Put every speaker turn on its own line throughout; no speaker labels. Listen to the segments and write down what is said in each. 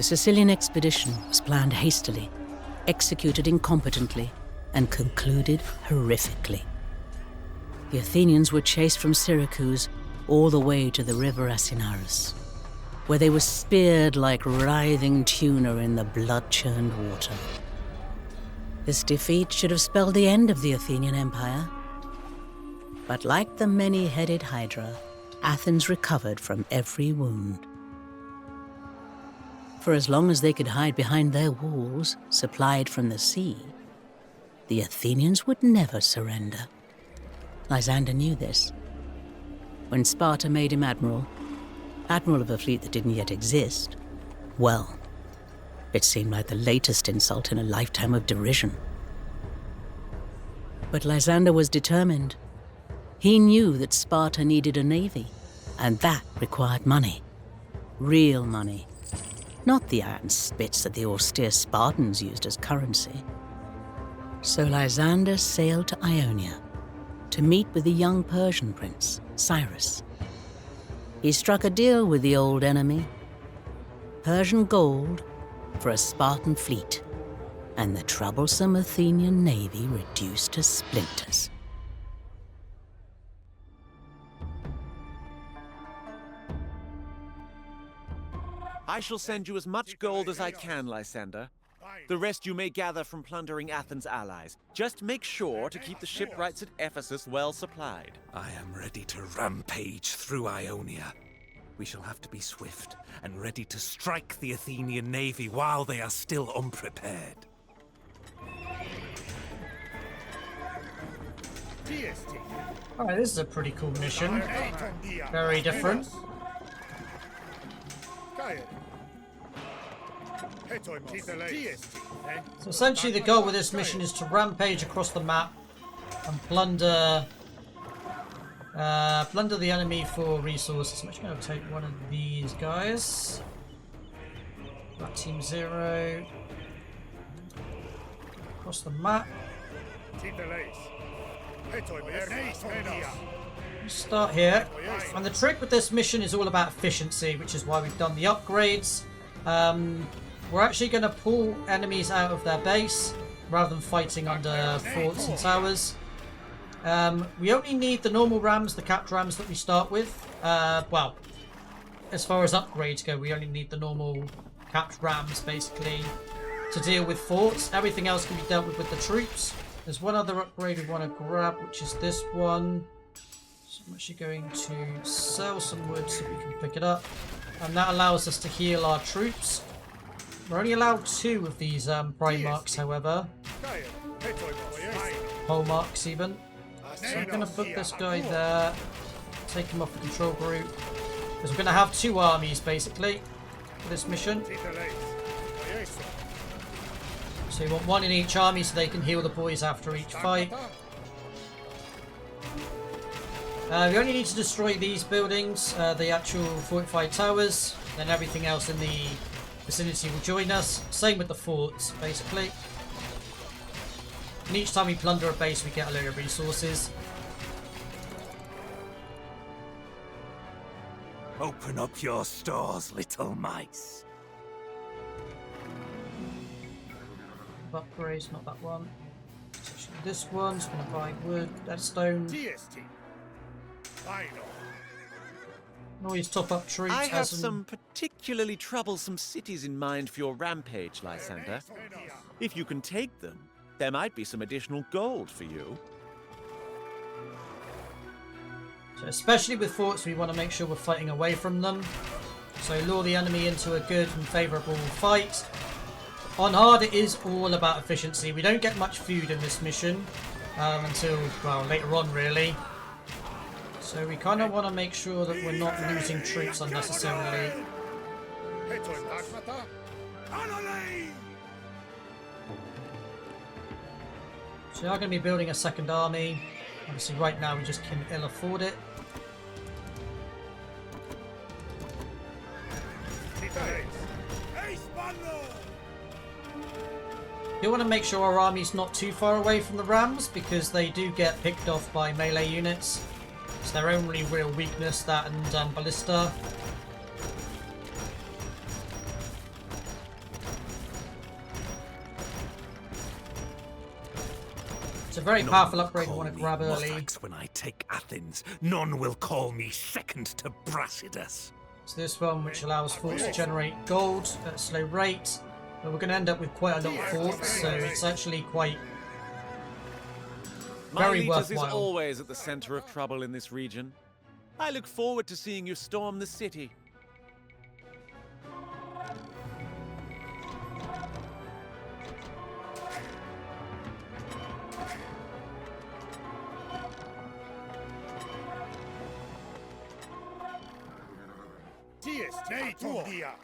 The Sicilian expedition was planned hastily, executed incompetently, and concluded horrifically. The Athenians were chased from Syracuse all the way to the river Asinarus, where they were speared like writhing tuna in the blood-churned water. This defeat should have spelled the end of the Athenian Empire. But like the many-headed Hydra, Athens recovered from every wound. For as long as they could hide behind their walls, supplied from the sea, the Athenians would never surrender. Lysander knew this. When Sparta made him admiral of a fleet that didn't yet exist, well, it seemed like the latest insult in a lifetime of derision. But Lysander was determined. He knew that Sparta needed a navy, and that required money. Real money. Not the iron spits that the austere Spartans used as currency. So Lysander sailed to Ionia to meet with the young Persian prince, Cyrus. He struck a deal with the old enemy. Persian gold for a Spartan fleet, and the troublesome Athenian navy reduced to splinters.
I shall send you as much gold as I can, Lysander. The rest you may gather from plundering Athens' allies. Just make sure to keep the shipwrights at Ephesus well supplied.
I am ready to rampage through Ionia. We shall have to be swift and ready to strike the Athenian navy while they are still unprepared.
Alright, this is a pretty cool mission. Very different. So essentially the goal with this mission is to rampage across the map and plunder the enemy for resources. I'm actually going to take one of these guys. That Team 0. Across the map. Start here. And the trick with this mission is all about efficiency, which is why we've done the upgrades. We're actually going to pull enemies out of their base rather than fighting under forts and towers. We only need the normal rams, the capped rams that we start with. Well, as far as upgrades go, we only need the normal capped rams basically to deal with forts. Everything else can be dealt with the troops. There's one other upgrade we want to grab, which is this one. So I'm actually going to sell some wood so we can pick it up. And that allows us to heal our troops. We're only allowed 2 of these prime marks, however. Pole marks, even. So I'm going to put this guy there. Take him off the control group. Because we're going to have 2 armies, basically, for this mission. So you want 1 in each army so they can heal the boys after each fight. We only need to destroy these buildings, the actual fortified towers, then everything else in the vicinity will join us. Same with the forts, basically. And each time we plunder a base, we get a load of resources.
Open up your stores, little mice.
Upgrades, not that one. This one's going to buy wood, redstone. Always top up troops.
I have some particularly troublesome cities in mind for your rampage, Lysander. If you can take them, there might be some additional gold for you.
So especially with forts, we want to make sure we're fighting away from them. So lure the enemy into a good and favourable fight. On hard, it is all about efficiency. We don't get much food in this mission until, well, later on, really. So we kind of want to make sure that we're not losing troops unnecessarily. So we are going to be building a second army. Obviously right now we just can ill afford it. You want to make sure our army's not too far away from the rams because they do get picked off by melee units. It's their only real weakness, that and ballista. It's a very powerful upgrade we want to grab early.
When I take Athens, none will call me second to Brasidas.
It's this one which allows forts to generate gold at a slow rate, but we're going to end up with quite a lot of forts, so it's actually quite very
Miletus is
worthwhile.
always at the center of trouble in this region. I look forward to seeing you storm the city.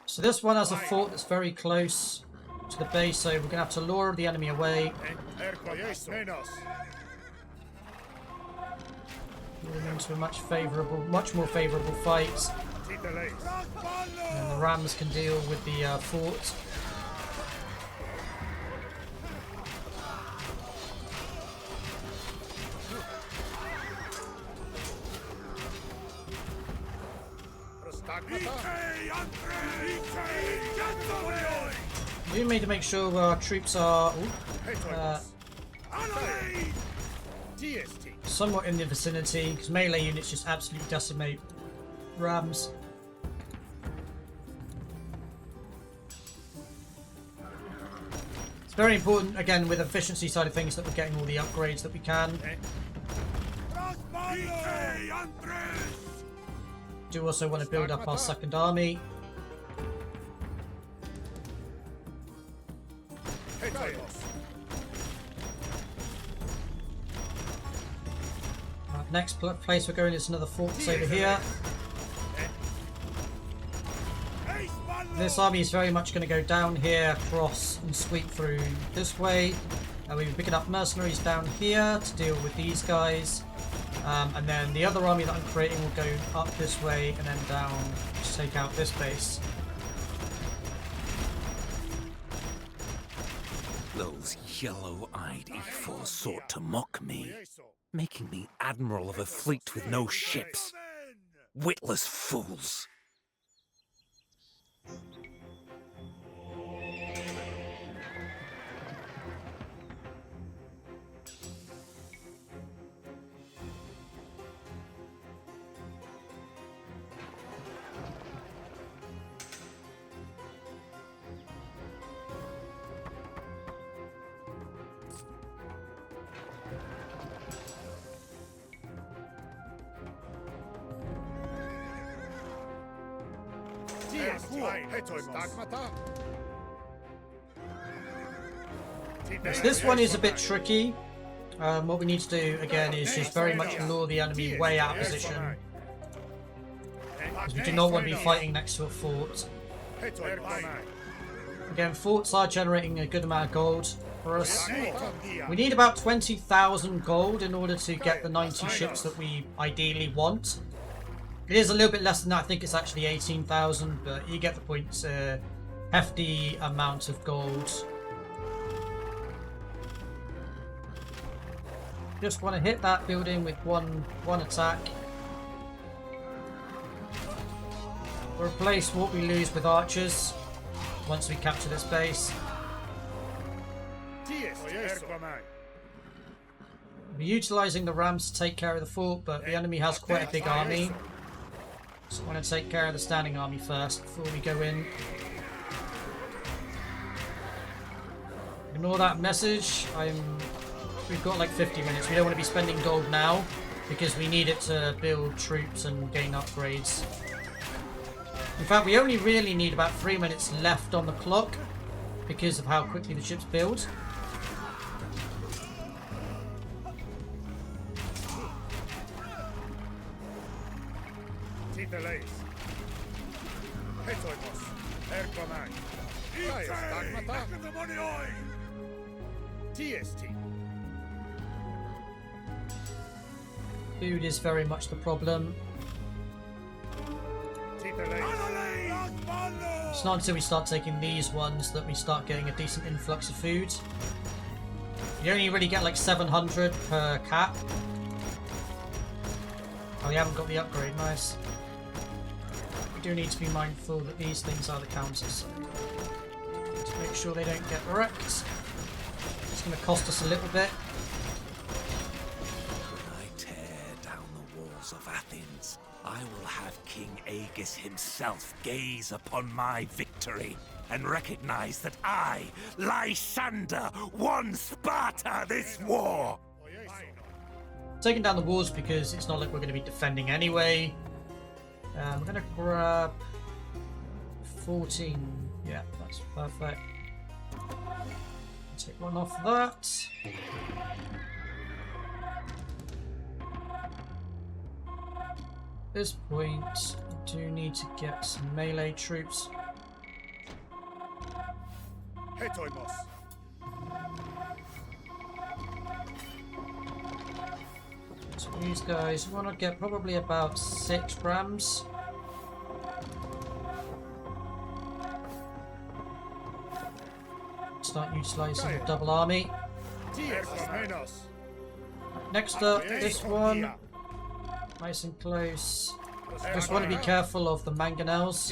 So this one has a fort that's very close to the base, so we're going to have to lure the enemy away. Get them into a much more favourable fight. And the Rams can deal with the fort. We need to make sure our troops are somewhat in the vicinity, because melee units just absolutely decimate Rams. It's very important, again, with efficiency side of things, that we're getting all the upgrades that we can. Do also want to build up our second army. Next place we're going is another fortress over here. This army is very much going to go down here, cross and sweep through this way. We'll be picking up mercenaries down here to deal with these guys. And then the other army that I'm creating will go up this way and then down to take out this base.
Those yellow-eyed E4 sought to mock me, making me admiral of a fleet with no ships. Witless fools.
So this one is a bit tricky. What we need to do again is just very much lure the enemy way out of position, because we do not want to be fighting next to a fort. Again, forts are generating a good amount of gold for us. We need about 20,000 gold in order to get the 90 ships that we ideally want. It is a little bit less than that. I think it's actually 18,000, but you get the point. It's a hefty amount of gold. Just want to hit that building with one attack. Replace what we lose with archers once we capture this base. We're utilising the Rams to take care of the fort, but the enemy has quite a big army. So I want to take care of the standing army first before we go in. Ignore that message. We've got like 50 minutes. We don't want to be spending gold now because we need it to build troops and gain upgrades. In fact, we only really need about 3 minutes left on the clock because of how quickly the ships build. Food is very much the problem. It's not until we start taking these ones that we start getting a decent influx of food. You only really get like 700 per cap. Oh, you haven't got the upgrade, nice. We do need to be mindful that these things are the counters. To make sure they don't get wrecked. It's going to cost us a little bit.
walls of Athens. I will have King Aegis himself gaze upon my victory and recognize that I, Lysander, won Sparta this war!
Taking down the walls because it's not like we're going to be defending anyway. We're going to grab 14. Yeah, that's perfect. Take one off that. At this point, I do need to get some melee troops. So these guys, we want to get probably about 6 grams. Start utilising the double army. Next up, this one. Nice and close. Just want to be careful of the mangonels.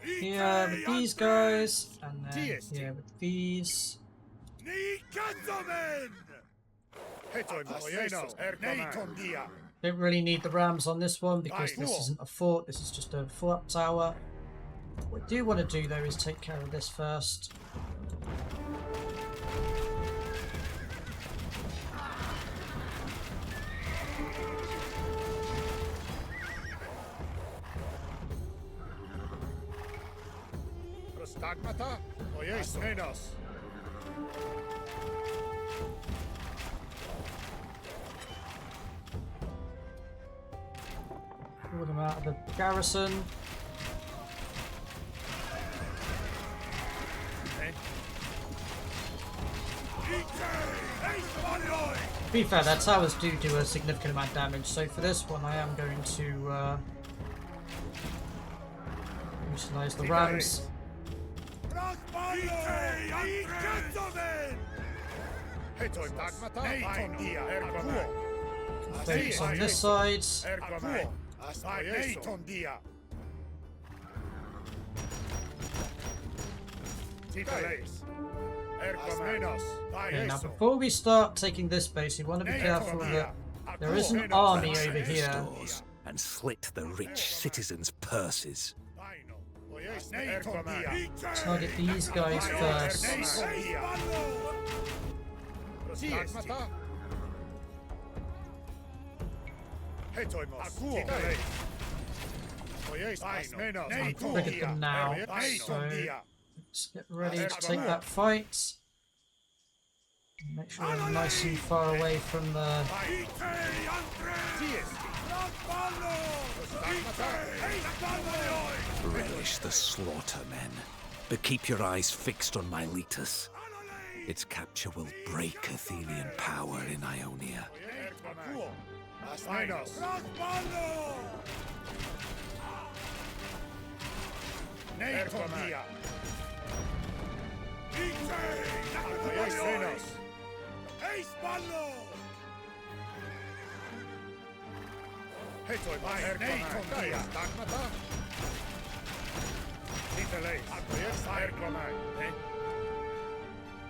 Here with these guys, and then here with these. Don't really need the rams on this one because this isn't a fort, this is just a fort tower. What I do want to do though is take care of this first. Pull them out of the garrison. To be fair, their towers do a significant amount of damage, so for this one I am going to utilize the rams. Focus on this side. Okay, now before we start taking this base, you want to be careful that there is an army over here.
And slit the rich citizens' purses.
Target these guys first. Look at them now, so let's get ready to take that fight. Make sure we're nice and far away from the...
Relish the slaughter, men, but keep your eyes fixed on Miletus. Its capture will break Athenian power in Ionia.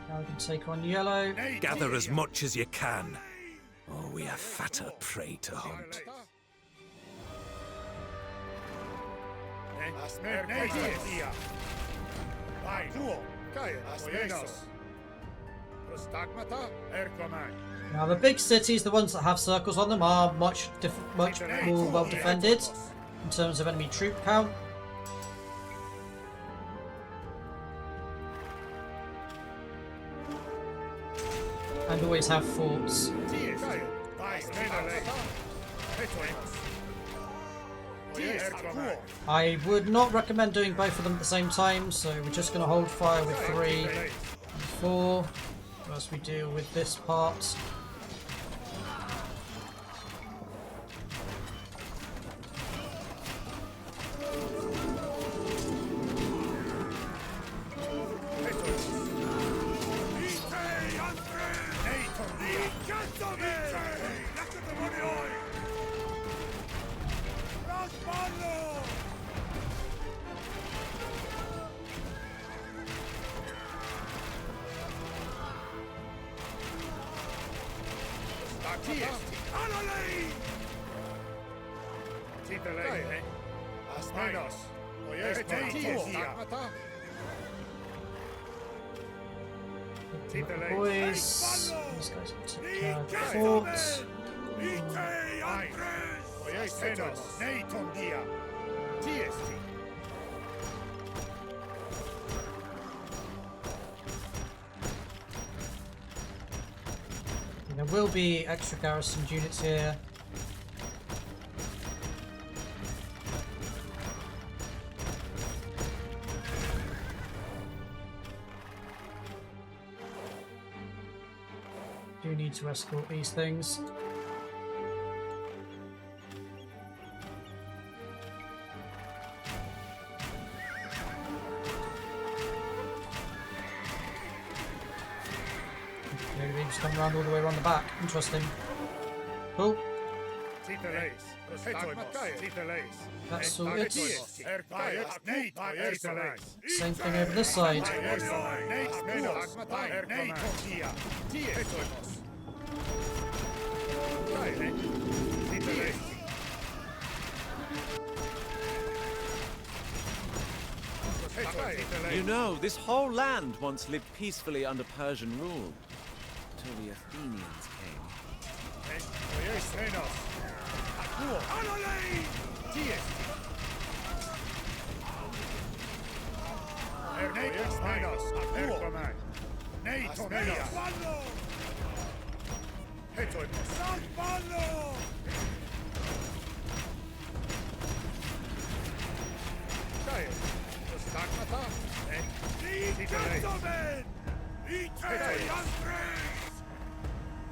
Now we can take on yellow.
Gather as much as you can, or we have fatter prey to hunt.
Now the big cities, the ones that have circles on them, are much more well defended in terms of enemy troop count. And always have forts. I would not recommend doing both of them at the same time, so we're just going to hold fire with 3 and 4 as we deal with this part. Boys, these guys can take care of the fort. There will be extra garrison units here. Do need to escort these things. Maybe they just come around all the way around the back. Interesting. Cool. That's sorted. Same thing over this side.
You know, this whole land once lived peacefully under Persian rule, until the Athenians came.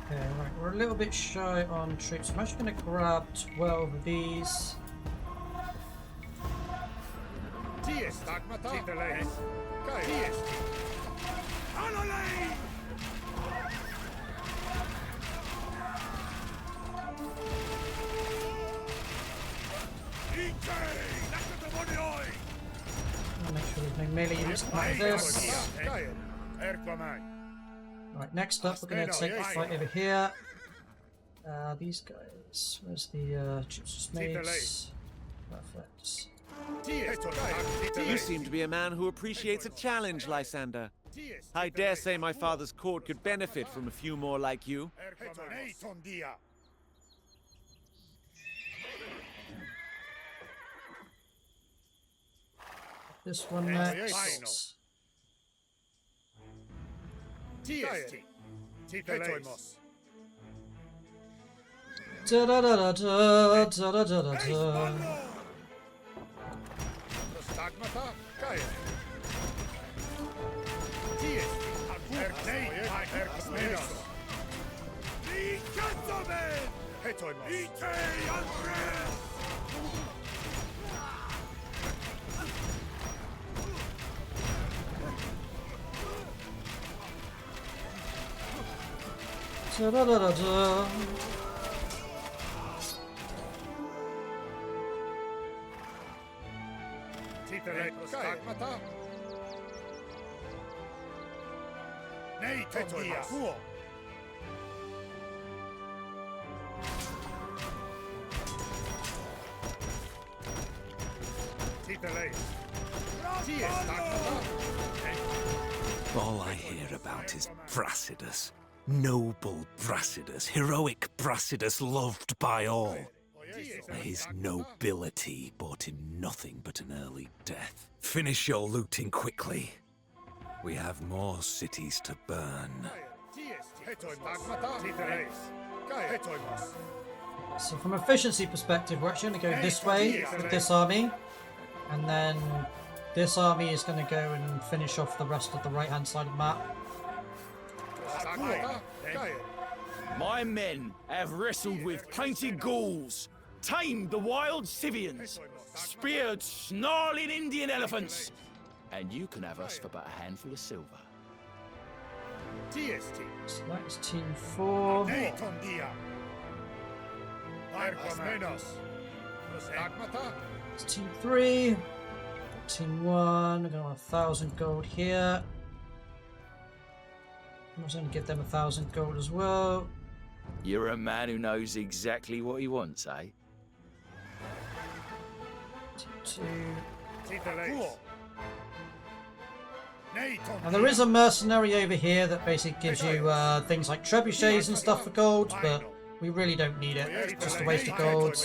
Okay, right, we're a little bit shy on troops. I'm actually going to grab 12 of these. I'll make sure we melee units come out of this. Right, next up we're going to take the fight over here. These guys, where's the troops mates? Perfect.
You seem to be a man who appreciates a challenge, Lysander. I dare say my father's court could benefit from a few more like you.
This one next. Da da da da da da da da da. Da da da da da.
All I hear about is Brasidas. Noble Brasidas, heroic Brasidas loved by all. His nobility bought him nothing but an early death. Finish your looting quickly. We have more cities to burn.
So from efficiency perspective, we're actually going to go this way with this army, and then this army is going to go and finish off the rest of the right-hand side of the map.
My men have wrestled with painted Gauls, tamed the wild Scythians, speared snarling Indian elephants, and you can have us for but a handful of silver.
So that is Team 4. It's Team 3. Team 1. We're going to want 1,000 gold here. I'm just going to give them 1,000 gold as well.
You're a man who knows exactly what he wants, eh?
Now there is a mercenary over here that basically gives you things like trebuchets and stuff for gold, but we really don't need it. It's just a waste of gold.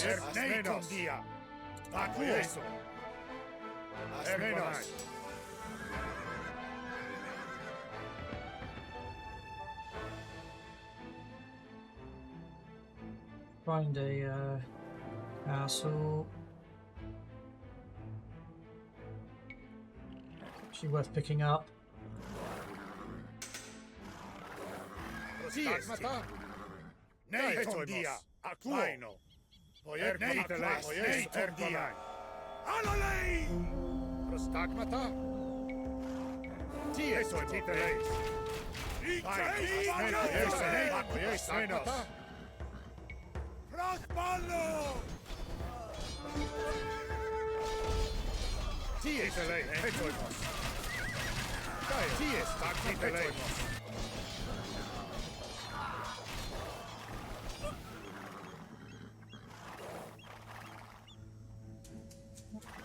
Find a castle. Actually worth picking up.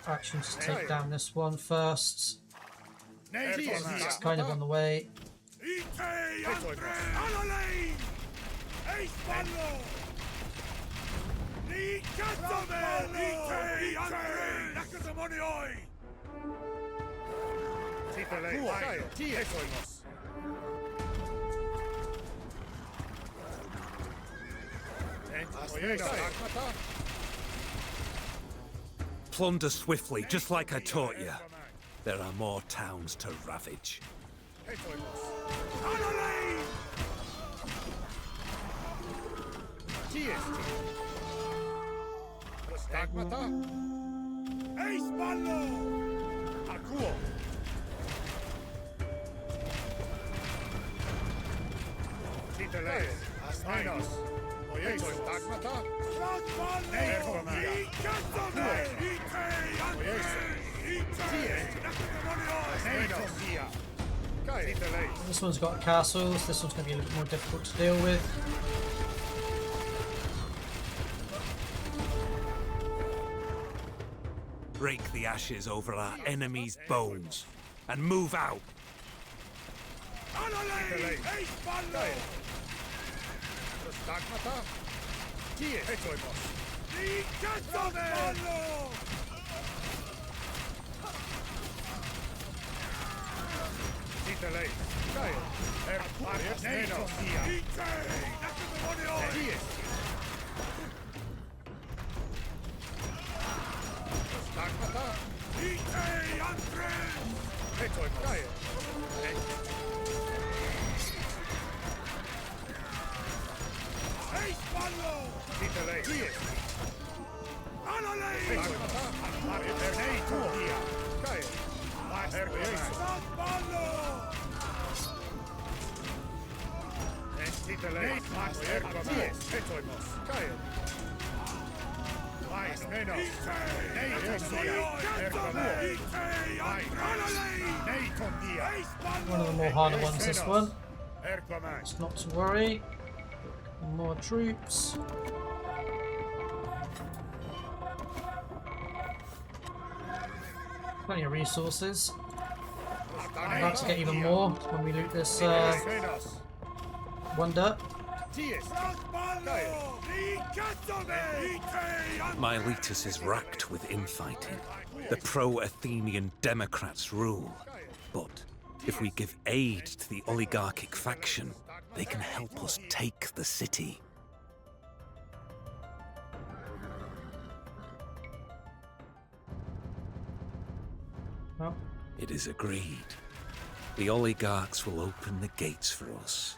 Actions to take down this one first. It's kind of on the way.
Plunder swiftly, just like I taught you. There are more towns to ravage. This one's got castles, this one's going to be a little more difficult to deal with. Rake the ashes over our enemies' bones and move out.
One of the more harder ones, this one. It's not to worry. More troops. Plenty of resources. I'm about to get even more when we loot this wonder.
Miletus is racked with infighting. The pro-Athenian Democrats rule. But if we give aid to the oligarchic faction, they can help us take the city.
Well,
it is agreed. The oligarchs will open the gates for us.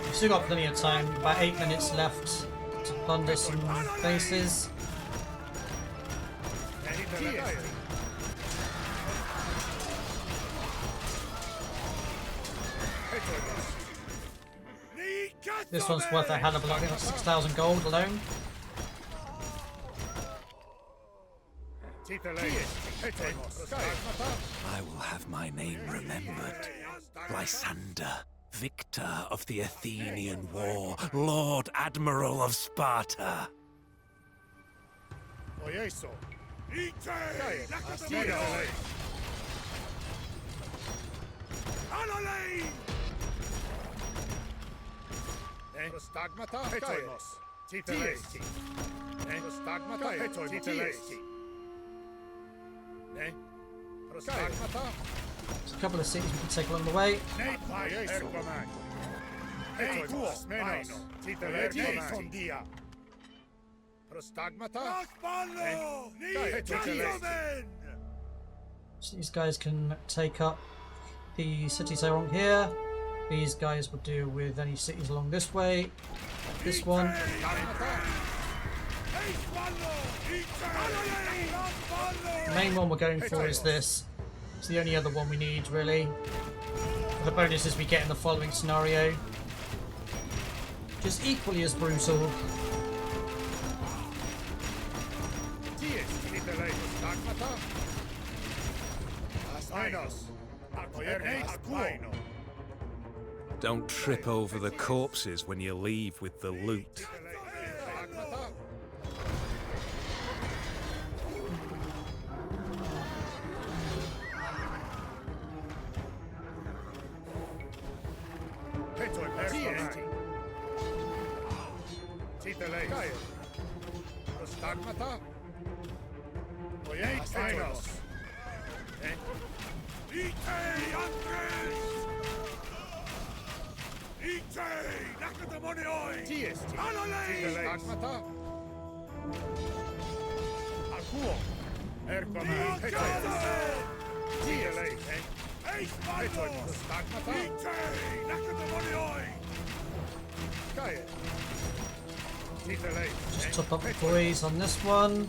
We've still got plenty of time, about 8 minutes left to plunder some bases. This one's worth a hell of a lot, I think that's 6,000 gold alone.
I will have my name remembered. Lysander, victor of the Athenian war, Lord Admiral of Sparta.
There's a couple of cities we can take along the way. So these guys can take up the cities along here. These guys will deal with any cities along this way. This one. The main one we're going for is this. It's the only other one we need, really. The bonuses we get in the following scenario. Just equally as brutal.
Don't trip over the corpses when you leave with the loot. Just top up the boys on this one.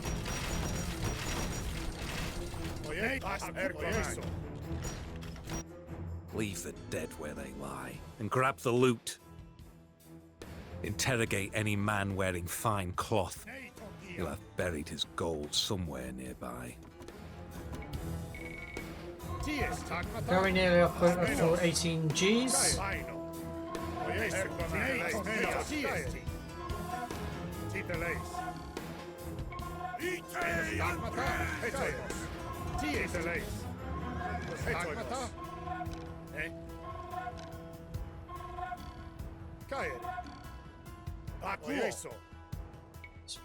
Leave the dead where they lie and grab the loot. Interrogate any man wearing fine cloth. He'll have buried his gold somewhere nearby.
Very nearly off quota for 18 Gs.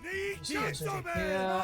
These guys over here.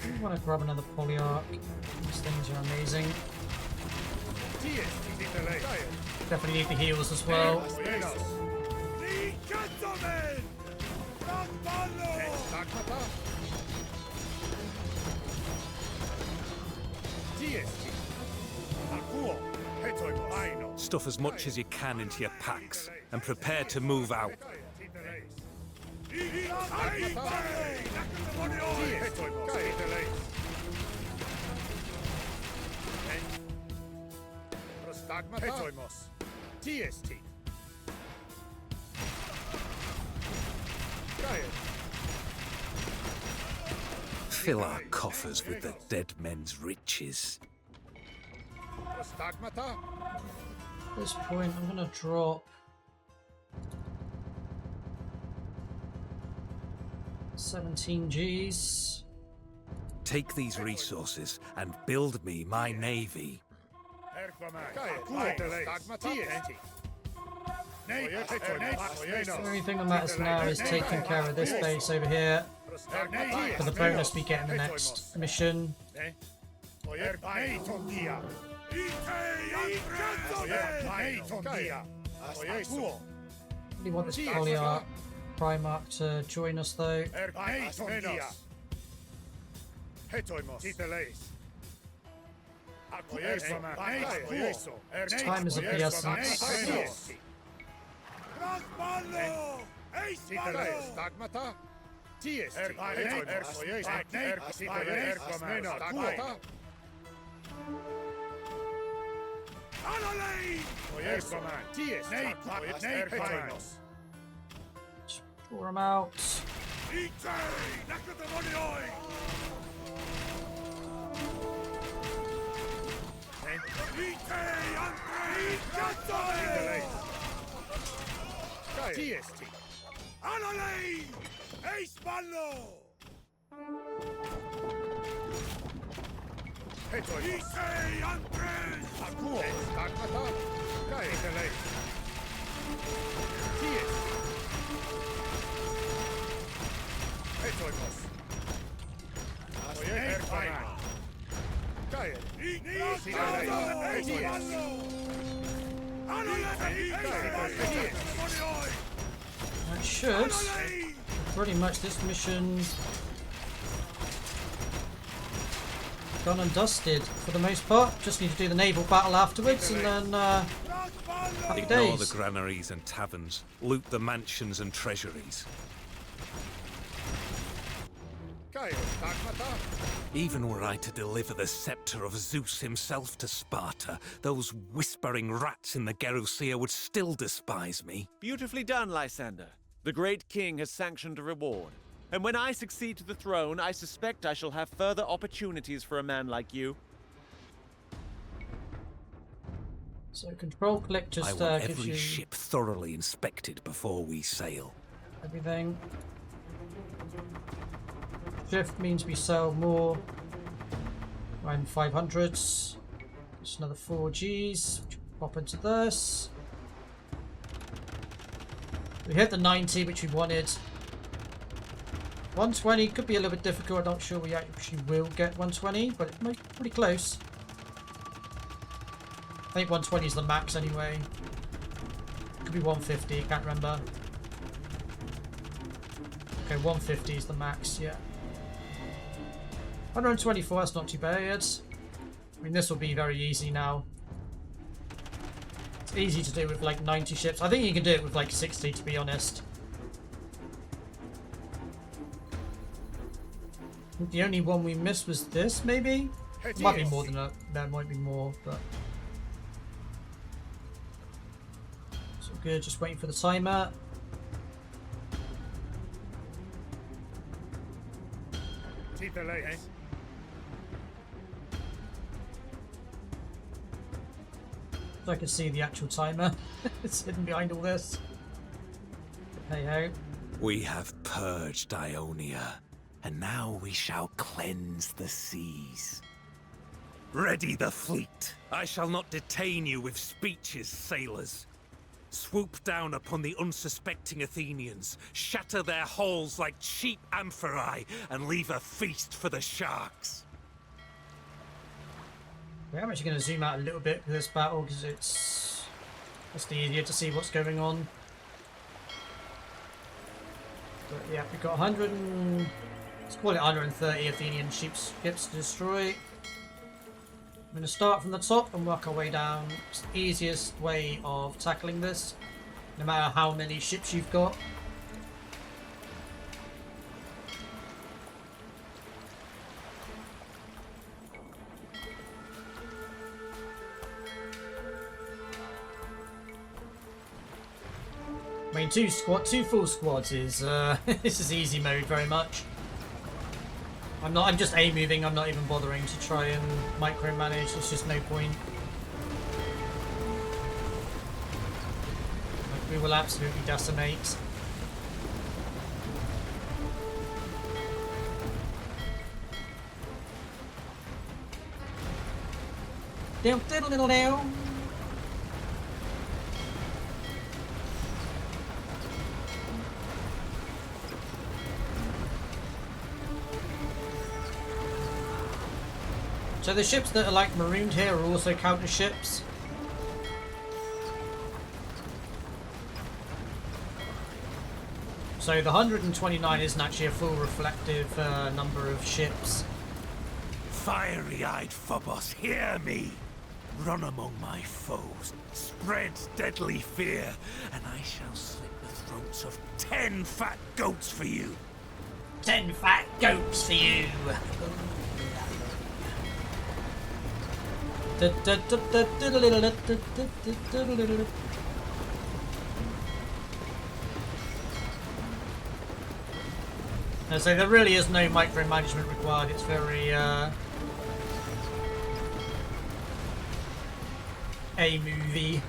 I want to grab another polyarch. These things are amazing. Definitely need the heals as well.
Stuff as much as you can into your packs and prepare to move out. Fill our coffers with the dead men's riches.
At this point, I'm gonna drop 17 Gs.
Take these resources and build me my navy.
The only thing that matters now is taking care of this base over here for the bonus we get in the next mission. We want this Polyarch Primarch to join us though. Time is of the essence. Draw him out. That should pretty much this mission done and dusted for the most part. Just need to do the naval battle afterwards and then happy
Ignore
days.
the granaries and taverns. Loot the mansions and treasuries. Even were I to deliver the scepter of Zeus himself to Sparta, those whispering rats in the Gerousia would still despise me.
Beautifully done, Lysander. The great king has sanctioned a reward. And when I succeed to the throne, I suspect I shall have further opportunities for a man like you.
So control click
I
just
want
gives
every
you
ship thoroughly inspected before we sail.
everything. Shift means we sell more. Around 500s. Just another 4 Gs. Which will pop into this. We hit the 90, which we wanted. 120 could be a little bit difficult. I'm not sure we actually will get 120, but it might be pretty close. I think 120 is the max anyway. Could be 150, can't remember. Okay, 150 is the max, yeah. 124, that's not too bad. I mean, this will be very easy now. It's easy to do with like 90 ships. I think you can do it with like 60, to be honest. I think the only one we missed was this, maybe? It might be more than that. There might be more, but... So good, just waiting for the timer.
Okay.
So I can see the actual timer. It's hidden behind all this. Hey ho.
We have purged Ionia, and now we shall cleanse the seas. Ready the fleet! I shall not detain you with speeches, sailors. Swoop down upon the unsuspecting Athenians, shatter their hulls like cheap amphorae, and leave a feast for the sharks.
I'm actually going to zoom out a little bit for this battle because it's just easier to see what's going on. But yeah, we've got 100 and... let's call it 130 Athenian ships to destroy. I'm going to start from the top and work our way down. It's the easiest way of tackling this, no matter how many ships you've got. I mean, two full squads is this is easy mode very much. I'm just A moving. I'm not even bothering to try and micromanage. It's just no point. Like, we will absolutely decimate. Diddle diddle diddle down. So the ships that are like marooned here are also counter ships. So the 129 isn't actually a full reflective number of ships.
Fiery-eyed Phobos, hear me! Run among my foes, spread deadly fear, and I shall slit the throats of 10 fat goats for you!
10 fat goats for you! So there really is no micromanagement required. It's very A movie.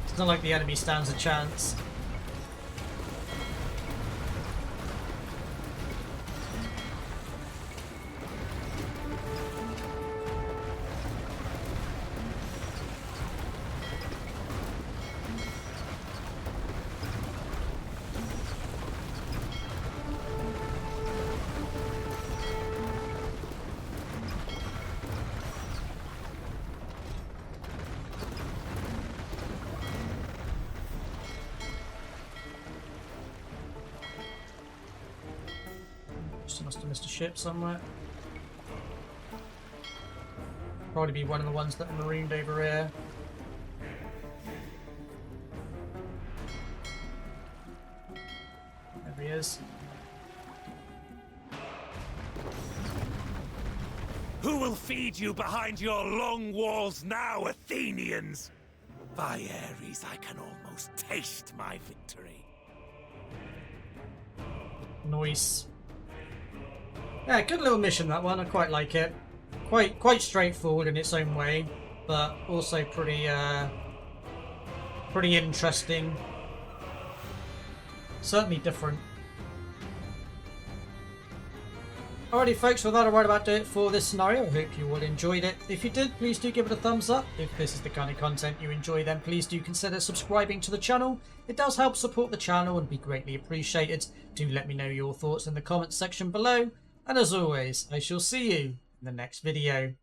It's not like the enemy stands a chance. Must have missed a ship somewhere. Probably be one of the ones that are marooned over here. There he is.
Who will feed you behind your long walls now, Athenians? By Ares, I can almost taste my victory.
Nice. Yeah, good little mission, that one. I quite like it. Quite straightforward in its own way, but also pretty interesting. Certainly different. Alrighty folks, well that'll right about do it for this scenario. I hope you all enjoyed it. If you did, please do give it a thumbs up. If this is the kind of content you enjoy, then please do consider subscribing to the channel. It does help support the channel and be greatly appreciated. Do let me know your thoughts in the comments section below. And as always, I shall see you in the next video.